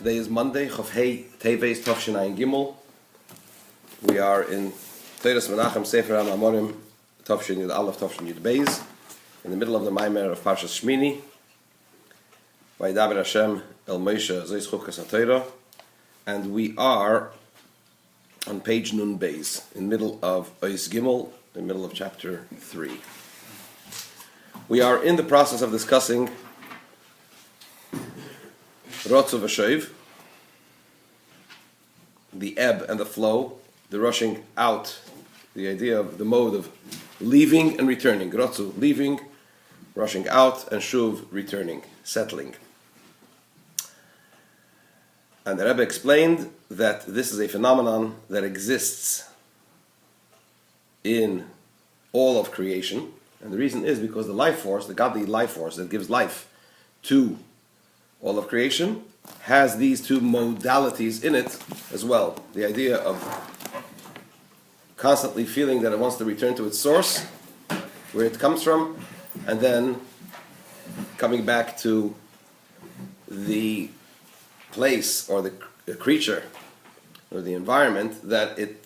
Today is Monday, Chof Hei Teves Tovshinai Gimel. We are in Teiras Menachem Sefer HaMamorim Tovshin Yud Aleph Tovshin Yud Beis, in the middle of the Mamar of Parshas Shmini. Vayedaber Hashem El Moshe Zos Chukas Hatorah, and we are on page Nun Beis, in the middle of Ois Gimel, in the middle of chapter 3. We are in the process of discussing Rotzu v'Shoiv, the ebb and the flow, the rushing out, the idea of the mode of leaving and returning. Rotzu, leaving, rushing out, and Shuv, returning, settling. And the Rebbe explained that this is a phenomenon that exists in all of creation, and the reason is because the life force, the godly life force that gives life to all of creation, has these two modalities in it as well. The idea of constantly feeling that it wants to return to its source, where it comes from, and then coming back to the place or the creature or the environment that it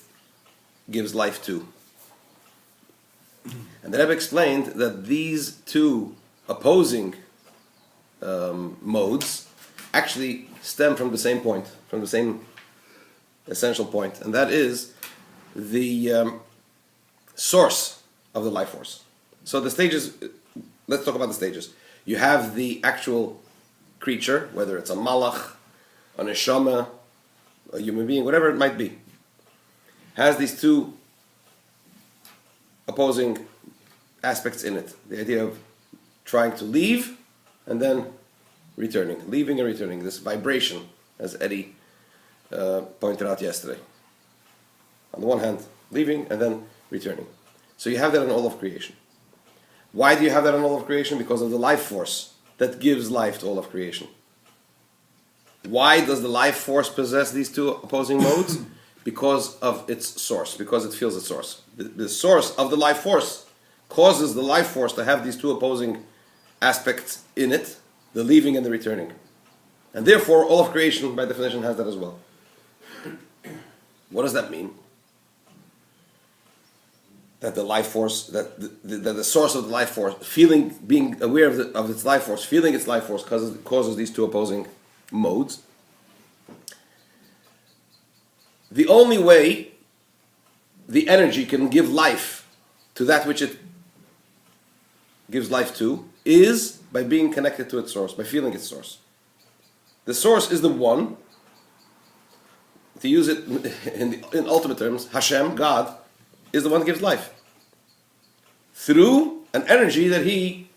gives life to. And the Rebbe explained that these two opposing modes actually stem from the same point, from the same essential point, and that is the source of the life force. So the stages, let's talk about the stages. You have the actual creature, whether it's a malach, a neshama, a human being, whatever it might be, has these two opposing aspects in it. The idea of trying to leave and then returning, leaving and returning, this vibration, as Eddie pointed out yesterday. On the one hand, leaving and then returning. So you have that in all of creation. Why do you have that in all of creation? Because of the life force that gives life to all of creation. Why does the life force possess these two opposing modes? Because of its source, because it feels its source. The source of the life force causes the life force to have these two opposing aspects in it, the leaving and the returning. And therefore, all of creation, by definition, has that as well. What does that mean? That the life force, that the source of the life force, being aware of its life force, feeling its life force, causes these two opposing modes. The only way the energy can give life to that which it gives life to is by being connected to its source, by feeling its source. The source is the one, to use it in ultimate terms, Hashem, God, is the one that gives life. Through an energy that He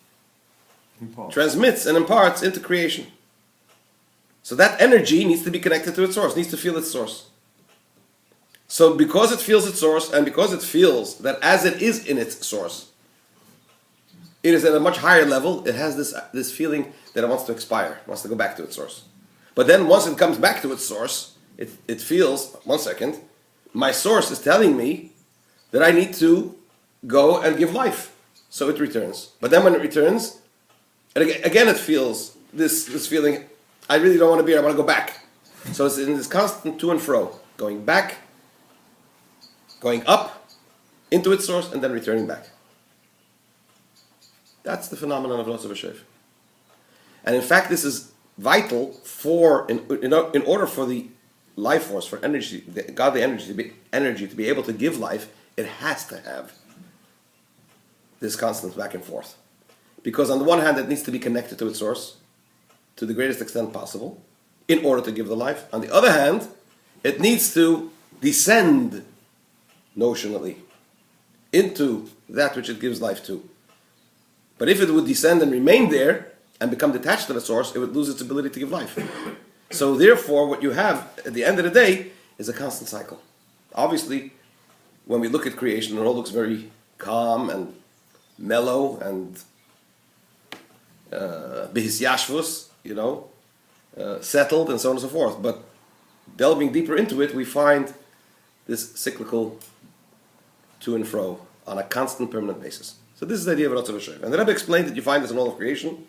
transmits and imparts into creation. So that energy needs to be connected to its source, needs to feel its source. So because it feels its source, and because it feels that as it is in its source, it is at a much higher level, it has this feeling that it wants to expire, wants to go back to its source. But then once it comes back to its source, it feels, one second, my source is telling me that I need to go and give life. So it returns. But then when it returns, and again it feels this feeling, I really don't want to be here, I want to go back. So it's in this constant to and fro, going back, going up into its source, and then returning back. That's the phenomenon of Rotzu v'Shoiv. And in fact, this is vital for, in order for the life force, for energy, the godly energy to be able to give life, it has to have this constant back and forth. Because on the one hand, it needs to be connected to its source to the greatest extent possible in order to give the life. On the other hand, it needs to descend notionally into that which it gives life to. But if it would descend and remain there and become detached to the source, it would lose its ability to give life. So therefore, what you have at the end of the day is a constant cycle. Obviously, when we look at creation, it all looks very calm and mellow and behisyashvus, settled and so on and so forth. But delving deeper into it, we find this cyclical to and fro on a constant, permanent basis. So this is the idea of Rotzu v'Shoiv. And the Rebbe explained that you find this in all of creation.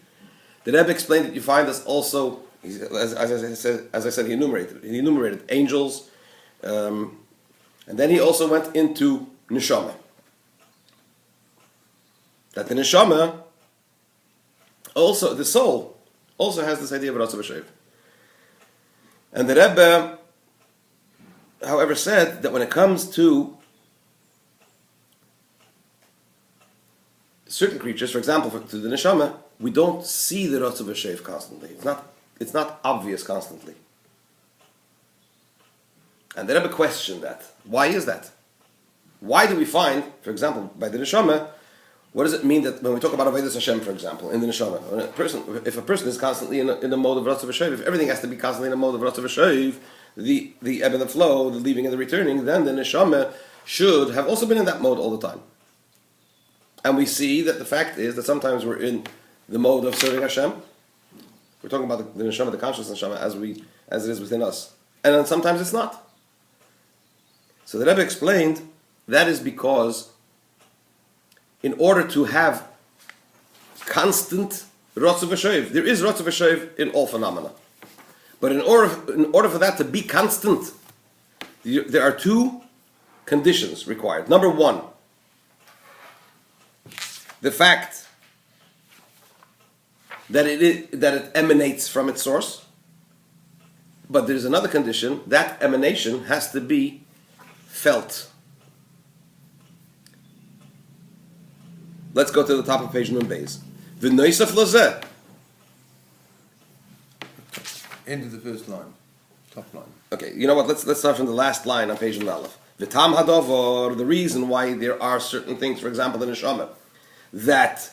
The Rebbe explained that you find this also As I said, he enumerated angels, and then he also went into neshama. That the neshama, also the soul, also has this idea of Ratzav Hashem. And the Rebbe, however, said that when it comes to certain creatures, for example, to the neshama, we don't see the Ratzav Hashem constantly. It's not obvious constantly. And the Rebbe questioned that. Why is that? Why do we find, for example, by the neshama, what does it mean that when we talk about Avodas Hashem, for example, in the neshama, if a person is constantly in a mode of Ratzav Hashem, if everything has to be constantly in a mode of Ratzav Hashem, the ebb and the flow, the leaving and the returning, then the neshama should have also been in that mode all the time. And we see that the fact is that sometimes we're in the mode of serving Hashem. We're talking about the neshama, the conscious neshama, as it is within us. And then sometimes it's not. So the Rebbe explained that is because in order to have constant Ratzav Hashem, there is Ratzav Hashem in all phenomena. But in order for that to be constant, there are two conditions required. Number one, the fact that it emanates from its source. But there's another condition, that emanation has to be felt. Let's go to the top of page Nun Beis. V'noisef lozeh. End of the first line. Top line. Okay, you know what? Let's start from the last line on page Nun Aleph. V'tam hadovar, the reason why there are certain things, for example, the neshama, that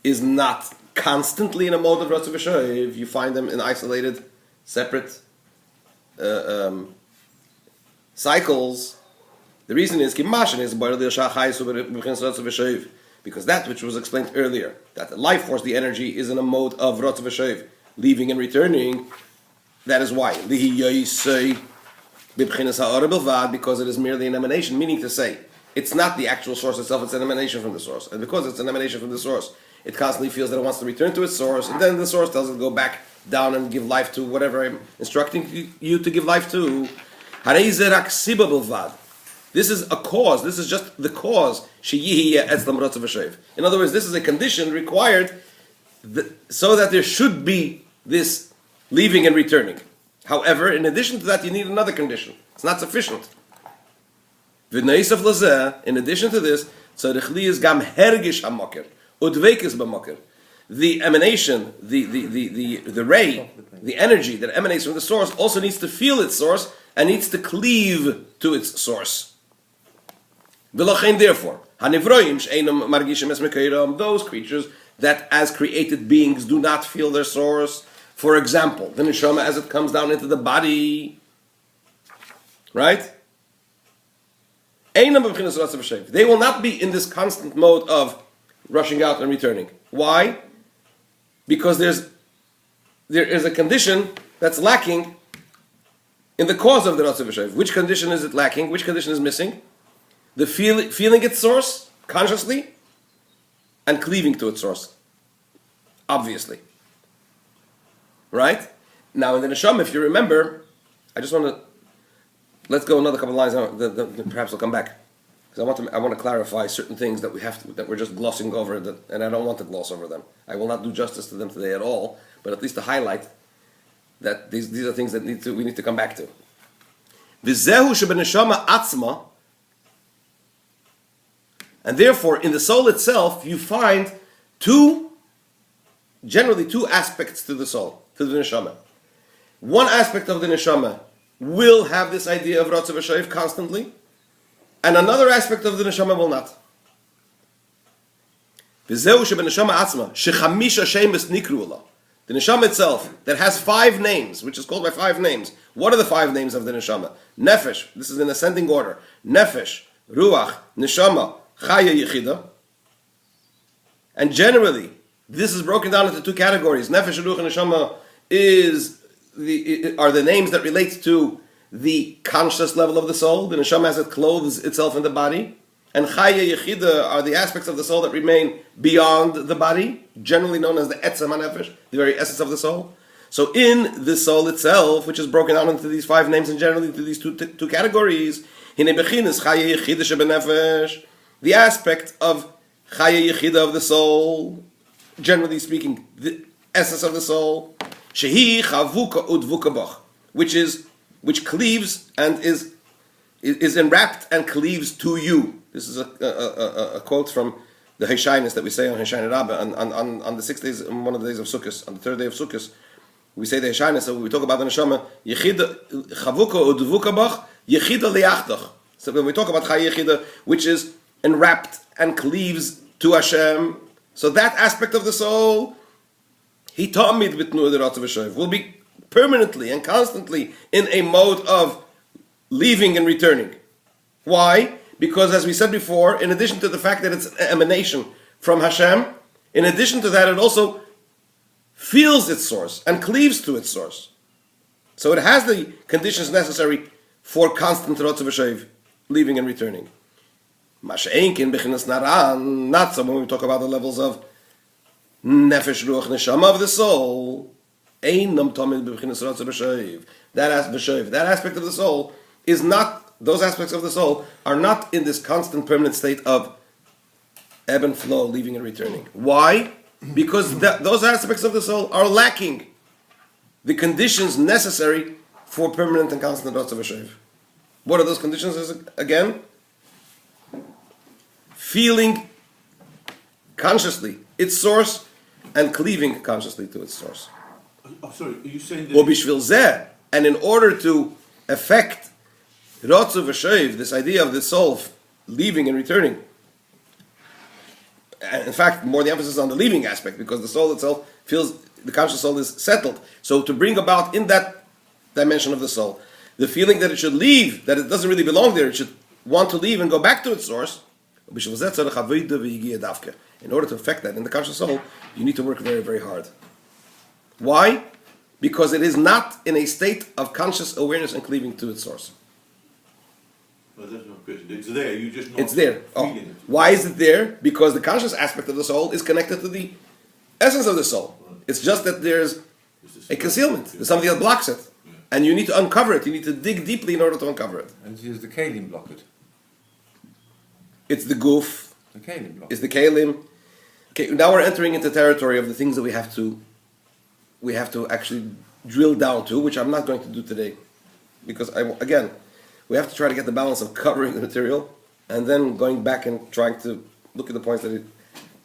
is not constantly in a mode of Ratzav Hashem, you find them in isolated, separate cycles. The reason is because that which was explained earlier, that the life force, the energy, is in a mode of Ratzav Hashem, leaving and returning. That is why because it is merely an emanation, meaning to say it's not the actual source itself, it's an emanation from the source. And because it's an emanation from the source, it constantly feels that it wants to return to its source, and then the source tells it to go back down and give life to whatever I'm instructing you to give life to. This is a cause, this is just the cause. In other words, this is a condition required so that there should be this leaving and returning. However, in addition to that, you need another condition. It's not sufficient. In addition to this, the emanation, the ray, the energy that emanates from the source also needs to feel its source and needs to cleave to its source. Therefore, those creatures that as created beings do not feel their source, for example, the neshama as it comes down into the body, right? They will not be in this constant mode of rushing out and returning. Why? Because there is a condition that's lacking in the cause of the Ratzav Hashem. Which condition is it lacking? Which condition is missing? The feeling its source consciously and cleaving to its source. Obviously. Right? Now in the neshama, if you remember, let's go another couple of lines, perhaps we'll come back. Because I want to clarify certain things that we're just glossing over, and I don't want to gloss over them. I will not do justice to them today at all, but at least to highlight that these are things that we need to come back to. V'zehu shebeneshama atzma, and therefore in the soul itself you find generally two aspects to the soul, to the neshama. One aspect of the neshama will have this idea of Ratzav Hashem constantly, and another aspect of the neshama will not. The neshama itself, that has 5 names, which is called by 5 names. What are the 5 names of the neshama? Nefesh, this is in ascending order. Nefesh, Ruach, Neshama, Chaya, Yechida. And generally, this is broken down into 2 categories. Nefesh, Ruach, and Neshama are the names that relate to the conscious level of the soul, the neshama as it clothes itself in the body, and chaya yechida are the aspects of the soul that remain beyond the body, generally known as the etzem hanefesh, the very essence of the soul. So in the soul itself, which is broken down into these 5 names and generally into these two categories, the aspect of Chaya Yechida of the soul, generally speaking, the essence of the soul, Shehi Chavuka Udvuka Bach, which cleaves and is enwrapped and cleaves to you. This is a quote from the Heshainis that we say on Heshainih Rabbah on the 6th days, on one of the days of Sukkot, on the 3rd day of Sukkot. We say the Heshainis, so we talk about the Neshama, Yechida Chavuka Udvuka Bach, Yechida Liachdach. So when we talk about Chaya Yechida, which is enwrapped and cleaves to Hashem, so that aspect of the soul, will be permanently and constantly in a mode of leaving and returning. Why? Because as we said before, in addition to the fact that it's an emanation from Hashem, in addition to that, it also feels its source and cleaves to its source. So it has the conditions necessary for constant Rotzav leaving and returning. Masha'enkin b'chinas naran, not so when we talk about the levels of nefesh ruach neshama of the soul. Einam tamid b'chinas Rotzav that aspect of the soul is not, those aspects of the soul are not in this constant permanent state of ebb and flow, leaving and returning. Why? Because those aspects of the soul are lacking the conditions necessary for permanent and constant Rotzav. What are those conditions again? Feeling consciously its source and cleaving consciously to its source. Oh, sorry, are you saying that? And in order to affect Rotzav v'shoiv, this idea of the soul leaving and returning, and in fact, more the emphasis on the leaving aspect, because the soul itself feels, the conscious soul is settled. So to bring about in that dimension of the soul, the feeling that it should leave, that it doesn't really belong there, it should want to leave and go back to its source. In order to affect that in the conscious soul, you need to work very, very hard. Why? Because it is not in a state of conscious awareness and cleaving to its source. Well, that's not question. It's there, you just not It's there. feeling it. Why is it there? Because the conscious aspect of the soul is connected to the essence of the soul. It's just that there's a concealment. There's something that blocks it. And you need to uncover it. You need to dig deeply in order to uncover it. And is the kalim block it? It's the goof. The kalim block. It's the kalim. Okay, now we're entering into territory of the things that we have to actually drill down to, which I'm not going to do today. Because, we have to try to get the balance of covering the material and then going back and trying to look at the points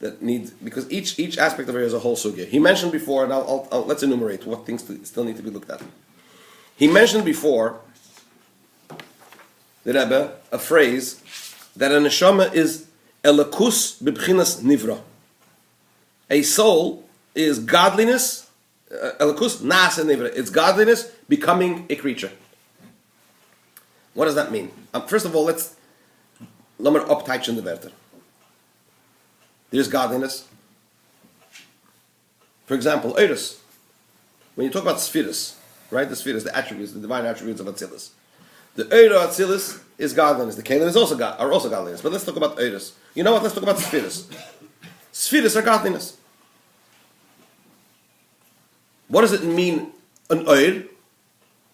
that need, because each aspect of it is a whole sugya. He mentioned before, and let's enumerate what things still need to be looked at. He mentioned before, the Rebbe, a phrase that a neshama is elakus b'bchinas nivra. A soul is godliness, elakus nasa nivra. It's godliness becoming a creature. What does that mean? First of all, let's upteichen the Werter. There's godliness. For example, Eirus. When you talk about Spheres, right? The Spheres, the attributes, the divine attributes of Atzilus. The Eira Atzilus is godliness. The Kalim are also godliness. But let's talk about Eirus. You know what? Let's talk about Spheres. Spheres are godliness. What does it mean, an Eir?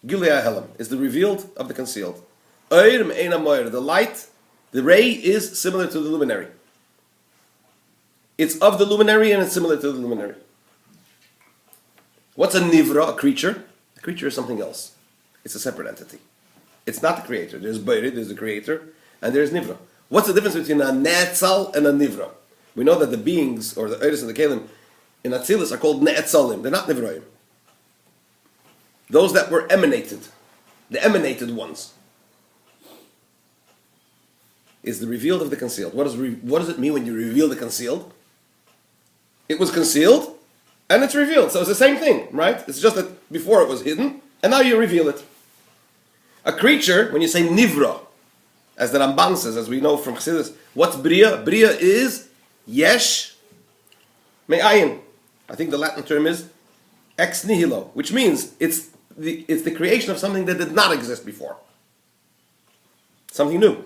Gilei Helam is the revealed of the concealed. Eir me'ena moir, the light, the ray is similar to the luminary. It's of the luminary and it's similar to the luminary. What's a nivra, a creature? A creature is something else. It's a separate entity. It's not the creator. There's Beirid, there's the creator, and there's nivra. What's the difference between a ne'etzal and a nivra? We know that the beings, or the Eiris and the Kalim, in Atzilus are called ne'etzalim. They're not nivraim. Those that were emanated, the emanated ones, is the revealed of the concealed. What does it mean when you reveal the concealed? It was concealed, and it's revealed. So it's the same thing, right? It's just that before it was hidden, and now you reveal it. A creature, when you say nivra, as the Ramban says, as we know from Chassidus, what's bria? Bria is yesh me'ayin. I think the Latin term is ex nihilo, which means it's the creation of something that did not exist before. Something new.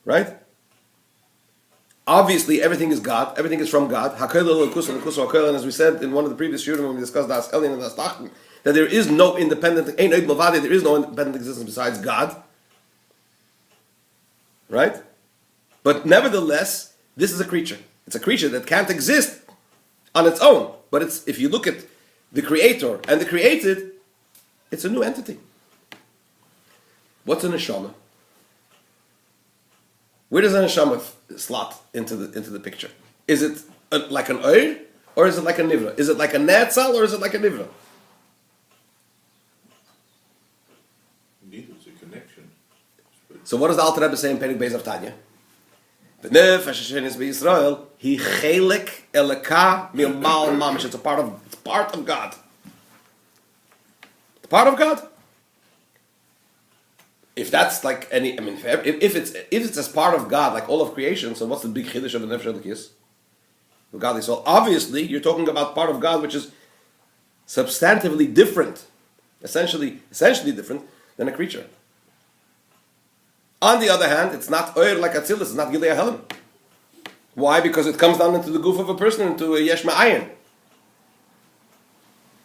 Right? Obviously, everything is God. Everything is from God. And as we said in one of the previous Shiurim when we discussed Das Elyon and Das Tachten, that there is no independent, there is no independent existence besides God. Right? But nevertheless, this is a creature. It's a creature that can't exist on its own. But if you look at the creator and the created, it's a new entity. What's a neshama? Where does a neshama slot into the picture? Is it like an oil, or is it like a nivra? Is it like a netzal, or is it like a nivra? Indeed, it's a connection. So what does the Alter Rebbe say in Perek Beis of Tanya? The nefesh shenis b'Yisrael hi chelik elaka milmal mamish. It's part of God. It's part of God. If that's like any, I mean, if it's as part of God, like all of creation, so what's the big chiddush of the nefesh elikis? The godly soul. Obviously, you're talking about part of God which is substantively different, essentially different than a creature. On the other hand, it's not oir like Atzilus, it's not Gilei Helim. Why? Because it comes down into the goof of a person, into a yesh ma'ayin.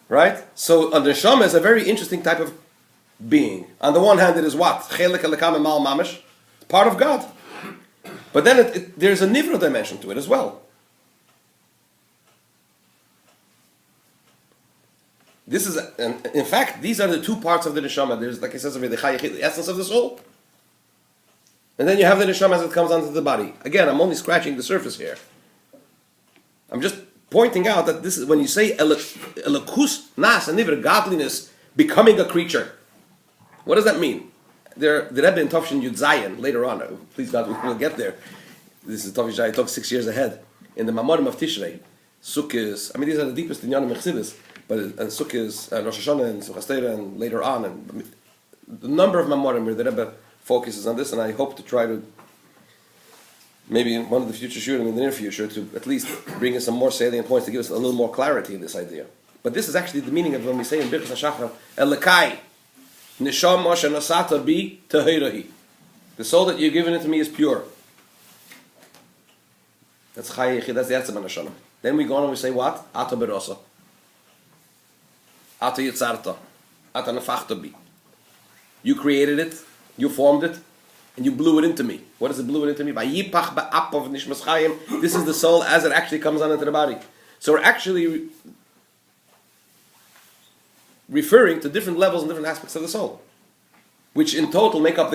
Right? So a neshama is a very interesting type of being. On the one hand, it is what? Chelik elakam emal mamish, part of God. But then there's a nivra dimension to it as well. This is, in fact, these are the two parts of the neshama. There's, like it says over the essence of the soul. And then you have the neshama as it comes onto the body. Again, I'm only scratching the surface here. I'm just pointing out that this is when you say elakus nas and nivra, godliness, becoming a creature. What does that mean? The Rebbe in Tov Shin Yud Zayin later on. Please God, we'll get there. This is Tov Shin. I talk 6 years ahead in the Mamorim of Tishrei, Sukkos. I mean, these are the deepest in Yonim Chassidus, but Sukkos, Rosh Hashanah, and Sukkos Hatorah, and later on, and the number of Mamorim where the Rebbe focuses on this, and I hope to try to, maybe in one of the future Shiurim in the near future, to at least bring in some more salient points to give us a little more clarity in this idea. But this is actually the meaning of when we say in Birchas HaShachar, Elekai, Neshama Shenasata Bi Tehirahi. The soul that you've given it to me is pure. That's Chai Yechid, that's the Etzem HaNeshama. Then we go on and we say what? Ata Berosa. Ata Yitzarta. Ata Nefachta Bi. You created it, you formed it, and you blew it into me. What does it blew it into me? Vayipach ba'apav nishmas chayim. This is the soul as it actually comes on into the body. So we're actually referring to different levels and different aspects of the soul, which in total make up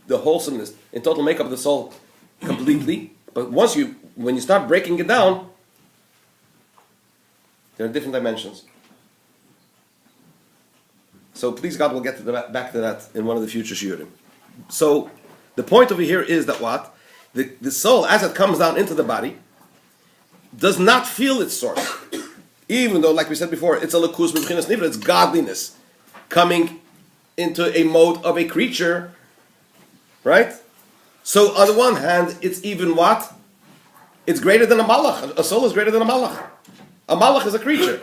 the wholesomeness, in total make up the soul completely. But when you start breaking it down, there are different dimensions. So please God, we'll get back to that in one of the future shiurim. So the point over here is that what? The soul, as it comes down into the body, does not feel its source. Even though, like we said before, it's a lakus b'chinas nivra, it's godliness coming into a mode of a creature, right? So on the one hand, it's even what? It's greater than a malach. A soul is greater than a malach. A malach is a creature.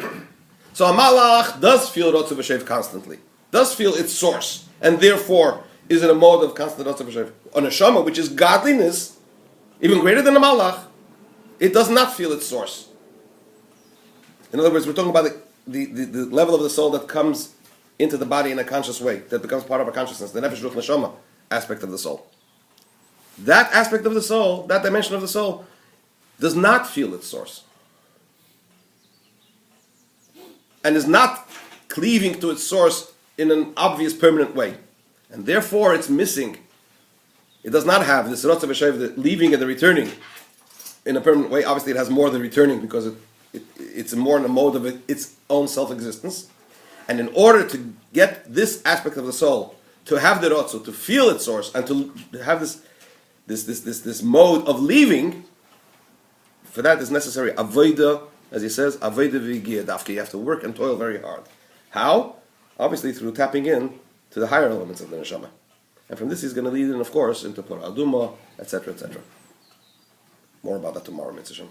So a malach does feel rotzu v'shev constantly, does feel its source, and therefore is in a mode of constant rotzu v'shev. A neshama, which is godliness, even greater than a malach, it does not feel its source. In other words, we're talking about the level of the soul that comes into the body in a conscious way, that becomes part of our consciousness, the nefesh ruch neshama aspect of the soul. That aspect of the soul, that dimension of the soul, does not feel its source. And is not cleaving to its source in an obvious, permanent way. And therefore, it's missing. It does not have this rotzav v'shev, the leaving and the returning in a permanent way. Obviously, it has more than returning because it's more in a mode of its own self-existence. And in order to get this aspect of the soul to have the rotzu, to feel its source, and to have this mode of leaving, for that is necessary avoida, as he says, avoida v'giyah dafka. You have to work and toil very hard. How? Obviously through tapping in to the higher elements of the neshama. And from this he's going to lead in, of course, into Pura Aduma, etc., etc. More about that tomorrow, Mitzvah.